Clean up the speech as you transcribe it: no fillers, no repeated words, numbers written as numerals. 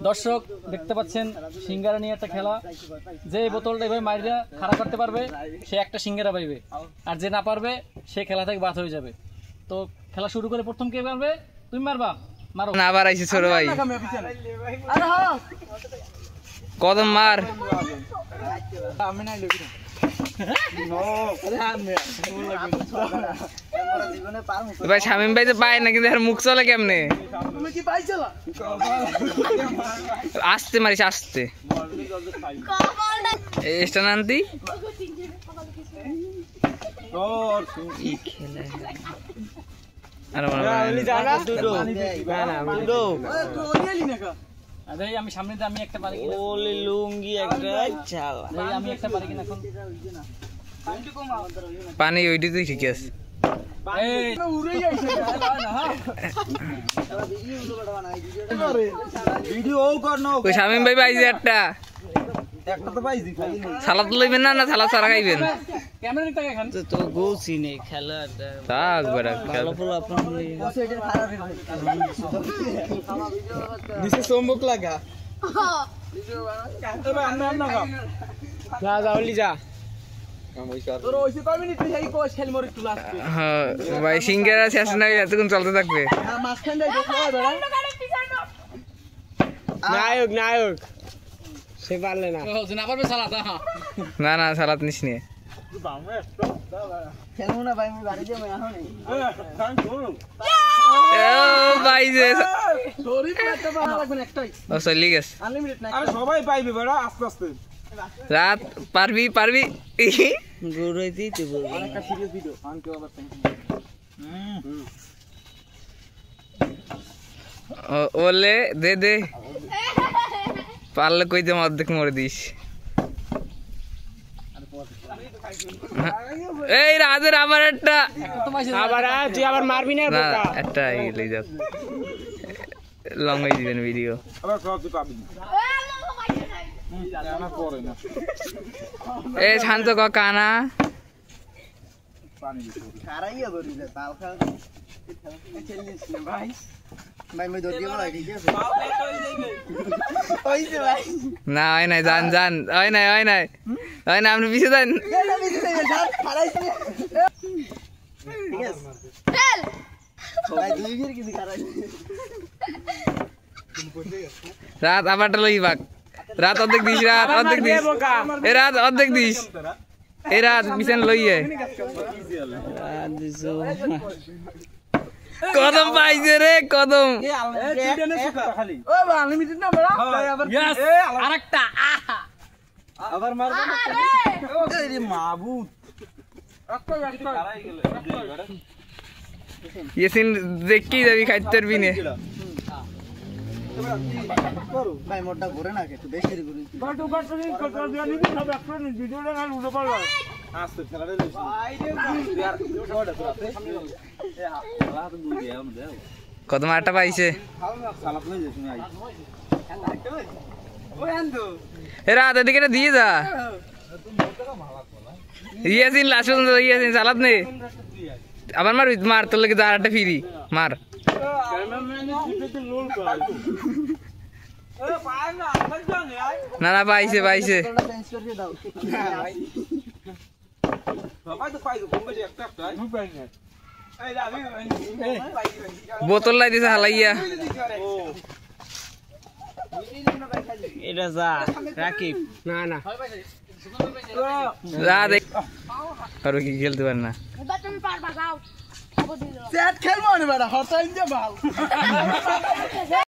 দর্শক দেখতে পাচ্ছেন সিঙ্গারা নিয়ে একটা খেলা, যে বোতলটা এভাবে মারিয়া খাড়া করতে পারবে সে একটা সিঙ্গারা পাইবে, আর যে না পারবে সে খেলা থেকে বাদ হয়ে যাবে। তো খেলা শুরু করে প্রথম কে পারবে? তুমি মারবা? মারো না। আবার আইছে ছোট ভাই, কদম মার। আমি নাই লবি ভাই, শামিম ভাই তো পায় না, কিন্তু মুখ চলে কেমনে? আসতে মারিস আসতে নান্তি আমি সামনে আমি একটা পারি কিনা, লুঙ্গি আমি একটা পারি কিনা। এখন পানি ওইটি তো ঠিক আছে। শামিম ভাই পাইছে একটা, সালাদ লইবেন না সালাদ ছাড়া খাইবেন? তো গোছি নেই খেলা চম্বক লাগা যা ভাই, সিঙ্গারা শেষ না এতক্ষণ চলতে থাকবে। নায়ক নায়ক সে পারলে না, না না সালাদ নিস নিয়ে সবাই পাইবে আস্তে আস্তে। রাত পারবি পারবি ওলে দে দে, পারলে কই দেম অর্ধেক মরে দিস। এই রাতের আবার একটা, তুই আবার মারবি না একটা লং হয়ে দিবেন ভিডিও। এ শান্ত কানা না হয় নাই, যান যান, হয় নাই হয় নাই হয় না, আপনি পিছিয়ে যান। রাত আবারটা লই বাক, রাত অর্ধেক দিস, রাত অর্ধেক দিস, এ রাত অর্ধেক দিস, এই রাত বিছান লইয়ে কদম পাইছে রে, কদম আরেকটা আবার মারবে মাহবুব। ইয়াসিন দেখি যাবি খাইতে পারবি না। ভাই মোটা ঘুরে না একটু বেশি ঘুরে কদম আটটা পাইছে। এরা এদিকে দিয়ে যা, ইয়াসিন লাস্ট পর্যন্ত ইয়াসিন সালাদ নেই আবার মার, মার তোর লেগে আর একটা ফিরি মার। না না পাইছে পাইছে, বোতল লাই দিছে হালাইয়া। এটা যা রাকিব, না না যা দেখ কারো কি খেলতে পারে না। খেলবো না